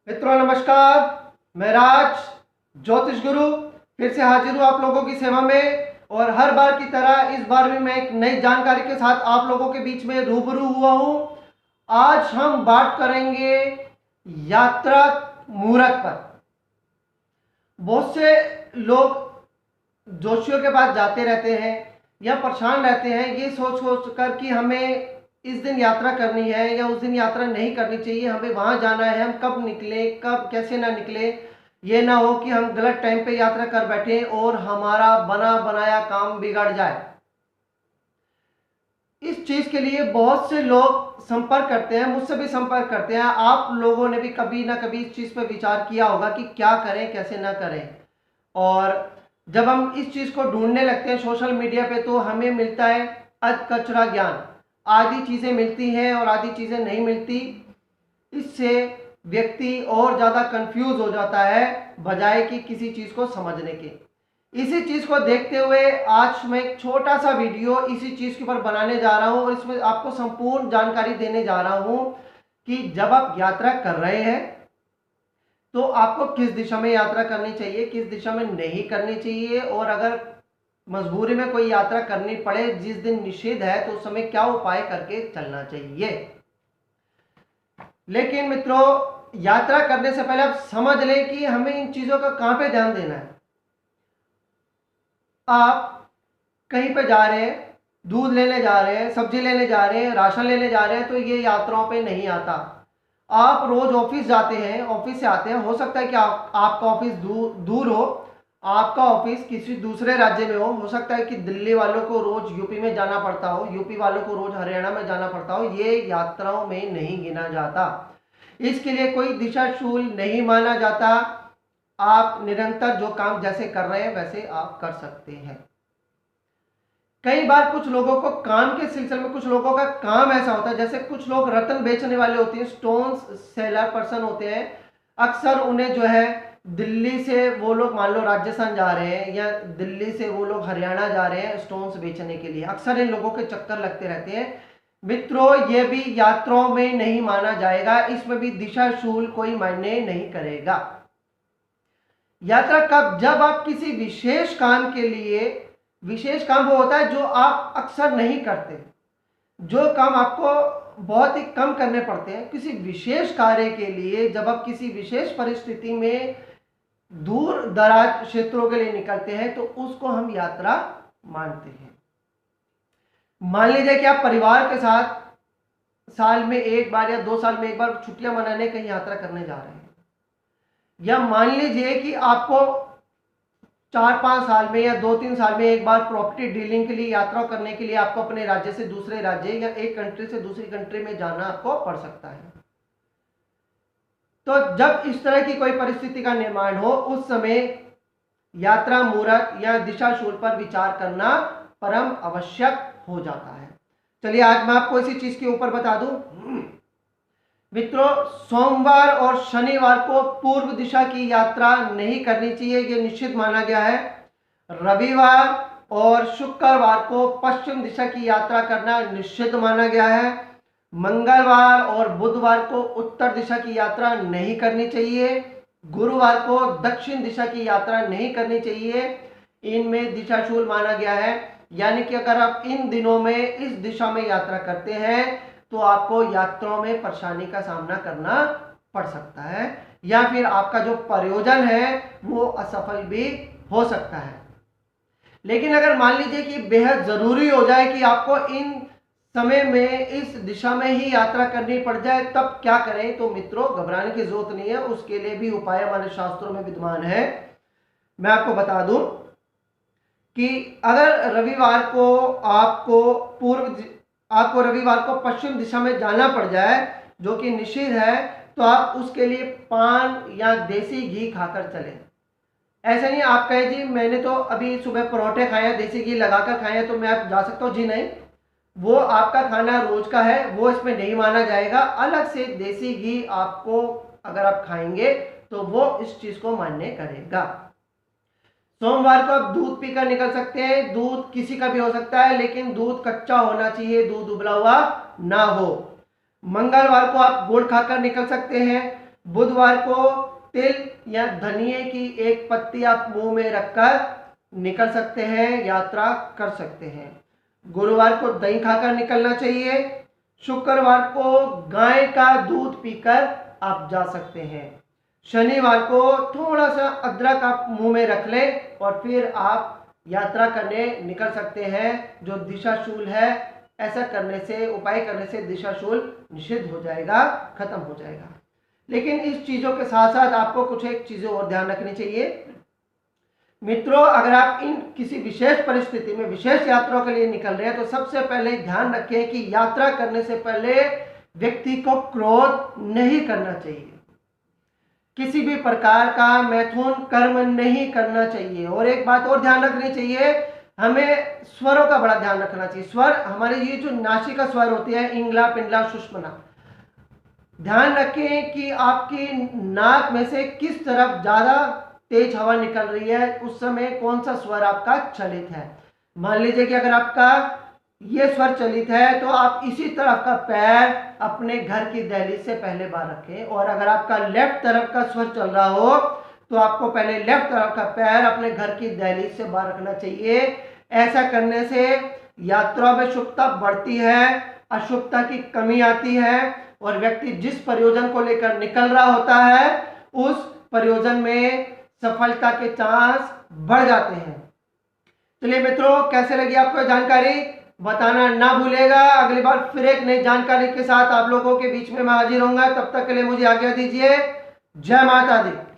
मित्रों नमस्कार। मैं राज ज्योतिष गुरु फिर से हाजिर हूँ आप लोगों की सेवा में। और हर बार की तरह इस बार भी मैं एक नई जानकारी के साथ आप लोगों के बीच में रूबरू हुआ हूँ। आज हम बात करेंगे यात्रा मुहूर्त पर। बहुत से लोग जोशियों के पास जाते रहते हैं या परेशान रहते हैं ये सोच सोच कर कि हमें इस दिन यात्रा करनी है या उस दिन यात्रा नहीं करनी चाहिए, हमें वहां जाना है, हम कब निकले कब कैसे ना निकले। ये ना हो कि हम गलत टाइम पे यात्रा कर बैठे और हमारा बना बनाया काम बिगड़ जाए। इस चीज के लिए बहुत से लोग संपर्क करते हैं, मुझसे भी संपर्क करते हैं। आप लोगों ने भी कभी ना कभी इस चीज पर विचार किया होगा कि क्या करें कैसे ना करें। और जब हम इस चीज को ढूंढने लगते हैं सोशल मीडिया पे तो हमें मिलता है अध कचरा ज्ञान। आधी चीजें मिलती हैं और आधी चीजें नहीं मिलती। इससे व्यक्ति और ज्यादा कंफ्यूज हो जाता है बजाय कि किसी चीज को समझने के। इसी चीज को देखते हुए आज मैं एक छोटा सा वीडियो इसी चीज के ऊपर बनाने जा रहा हूं और इसमें आपको संपूर्ण जानकारी देने जा रहा हूं कि जब आप यात्रा कर रहे हैं तो आपको किस दिशा में यात्रा करनी चाहिए, किस दिशा में नहीं करनी चाहिए, और अगर मजबूरी में कोई यात्रा करनी पड़े जिस दिन निषेध है तो उस समय क्या उपाय करके चलना चाहिए। लेकिन मित्रों, यात्रा करने से पहले आप समझ लें कि हमें इन चीजों का कहां पे ध्यान देना है। आप कहीं पे जा रहे हैं, दूध लेने जा रहे हैं, सब्जी लेने जा रहे हैं, राशन लेने जा रहे हैं, तो ये यात्राओं पे नहीं आता। आप रोज ऑफिस जाते हैं, ऑफिस से आते हैं, हो सकता है कि आपका ऑफिस दूर हो, आपका ऑफिस किसी दूसरे राज्य में हो सकता है कि दिल्ली वालों को रोज यूपी में जाना पड़ता हो, यूपी वालों को रोज हरियाणा में जाना पड़ता हो। ये यात्राओं में नहीं गिना जाता, इसके लिए कोई दिशा शूल नहीं माना जाता। आप निरंतर जो काम जैसे कर रहे हैं वैसे आप कर सकते हैं। कई बार कुछ लोगों को काम के सिलसिले में, कुछ लोगों का काम ऐसा होता है, जैसे कुछ लोग रत्न बेचने वाले होते हैं, स्टोन्स सेलर पर्सन होते हैं। अक्सर उन्हें जो है दिल्ली से वो लोग मान लो राजस्थान जा रहे हैं या दिल्ली से वो लोग हरियाणा जा रहे हैं स्टोन्स बेचने के लिए, अक्सर इन लोगों के चक्कर लगते रहते हैं। मित्रों, ये भी यात्राओं में नहीं माना जाएगा, इसमें भी दिशा शूल कोई मायने नहीं करेगा। यात्रा कब? जब आप किसी विशेष काम के लिए, विशेष काम वो होता है जो आप अक्सर नहीं करते, जो काम आपको बहुत ही कम करने पड़ते हैं। किसी विशेष कार्य के लिए जब आप किसी विशेष परिस्थिति में दूर दराज क्षेत्रों के लिए निकलते हैं तो उसको हम यात्रा मानते हैं। मान लीजिए कि आप परिवार के साथ साल में एक बार या 2 साल में एक बार छुट्टियां मनाने कहीं यात्रा करने जा रहे हैं, या मान लीजिए कि आपको 4-5 साल में या 2-3 साल में एक बार प्रॉपर्टी डीलिंग के लिए, यात्रा करने के लिए आपको अपने राज्य से दूसरे राज्य या एक कंट्री से दूसरी कंट्री में जाना आपको पड़ सकता है। तो जब इस तरह की कोई परिस्थिति का निर्माण हो उस समय यात्रा मुहूर्त या दिशा शूल पर विचार करना परम आवश्यक हो जाता है। चलिए आज मैं आपको इसी चीज के ऊपर बता दूं। मित्रों, सोमवार और शनिवार को पूर्व दिशा की यात्रा नहीं करनी चाहिए, ये निश्चित माना गया है। रविवार और शुक्रवार को पश्चिम दिशा की यात्रा करना निश्चित माना गया है। मंगलवार और बुधवार को उत्तर दिशा की यात्रा नहीं करनी चाहिए। गुरुवार को दक्षिण दिशा की यात्रा नहीं करनी चाहिए, इनमें दिशाशूल माना गया है। यानी कि अगर आप इन दिनों में इस दिशा में यात्रा करते हैं तो आपको यात्राओं में परेशानी का सामना करना पड़ सकता है, या फिर आपका जो प्रयोजन है वो असफल भी हो सकता है। लेकिन अगर मान लीजिए कि बेहद जरूरी हो जाए कि आपको इन समय में इस दिशा में ही यात्रा करनी पड़ जाए, तब क्या करें? तो मित्रों, घबराने की जरूरत नहीं है, उसके लिए भी उपाय हमारे शास्त्रों में विद्यमान है। मैं आपको बता दूं कि अगर रविवार को आपको रविवार को पश्चिम दिशा में जाना पड़ जाए जो कि निषिद्ध है, तो आप उसके लिए पान या देसी घी खाकर चलें। ऐसे नहीं आप कहें जी मैंने तो अभी सुबह परोठे खाए, देसी घी लगाकर खाए तो मैं आप जा सकता हूँ। जी नहीं, वो आपका खाना रोज का है, वो इसमें नहीं माना जाएगा। अलग से देसी घी आपको अगर आप खाएंगे तो वो इस चीज को मान्य करेगा। सोमवार को आप दूध पीकर निकल सकते हैं, दूध किसी का भी हो सकता है लेकिन दूध कच्चा होना चाहिए, दूध उबला हुआ ना हो। मंगलवार को आप गुड़ खाकर निकल सकते हैं। बुधवार को तिल या धनिए की एक पत्ती आप मुंह में रखकर निकल सकते हैं, यात्रा कर सकते हैं। गुरुवार को दही खाकर निकलना चाहिए। शुक्रवार को गाय का दूध पीकर आप जा सकते हैं। शनिवार को थोड़ा सा अदरक आप मुंह में रख लें और फिर आप यात्रा करने निकल सकते हैं, जो दिशाशूल है। ऐसा करने से, उपाय करने से दिशाशूल निषिद्ध हो जाएगा, खत्म हो जाएगा। लेकिन इस चीज़ों के साथ साथ आपको कुछ एक चीज़ें और ध्यान रखनी चाहिए मित्रों। अगर आप इन किसी विशेष परिस्थिति में विशेष यात्राओं के लिए निकल रहे हैं तो सबसे पहले ध्यान रखें कि यात्रा करने से पहले व्यक्ति को क्रोध नहीं करना चाहिए, किसी भी प्रकार का मैथुन कर्म नहीं करना चाहिए। और एक बात और ध्यान रखनी चाहिए, हमें स्वरों का बड़ा ध्यान रखना चाहिए। स्वर हमारे ये जो नासिका स्वर होती है, इंगला, पिंगला, सुषुम्ना, ध्यान रखें कि आपकी नाक में से किस तरफ ज्यादा तेज हवा निकल रही है, उस समय कौन सा स्वर आपका चलित है। मान लीजिए कि अगर आपका ये स्वर चलित है तो आप इसी तरफ का पैर अपने घर की दहलीज से पहले बार रखें, और अगर आपका लेफ्ट तरफ का स्वर चल रहा हो तो आपको पहले लेफ्ट तरफ का पैर अपने घर की दहलीज से बाहर रखना चाहिए। ऐसा करने से यात्रा में शुभता बढ़ती है, अशुभता की कमी आती है, और व्यक्ति जिस प्रयोजन को लेकर निकल रहा होता है उस प्रयोजन में सफलता के चांस बढ़ जाते हैं। चलिए मित्रों, कैसे लगी आपको जानकारी बताना ना भूलेगा। अगली बार फिर एक नई जानकारी के साथ आप लोगों के बीच में मैं हाजिर होऊंगा। तब तक के लिए मुझे आज्ञा दीजिए। जय माता दी।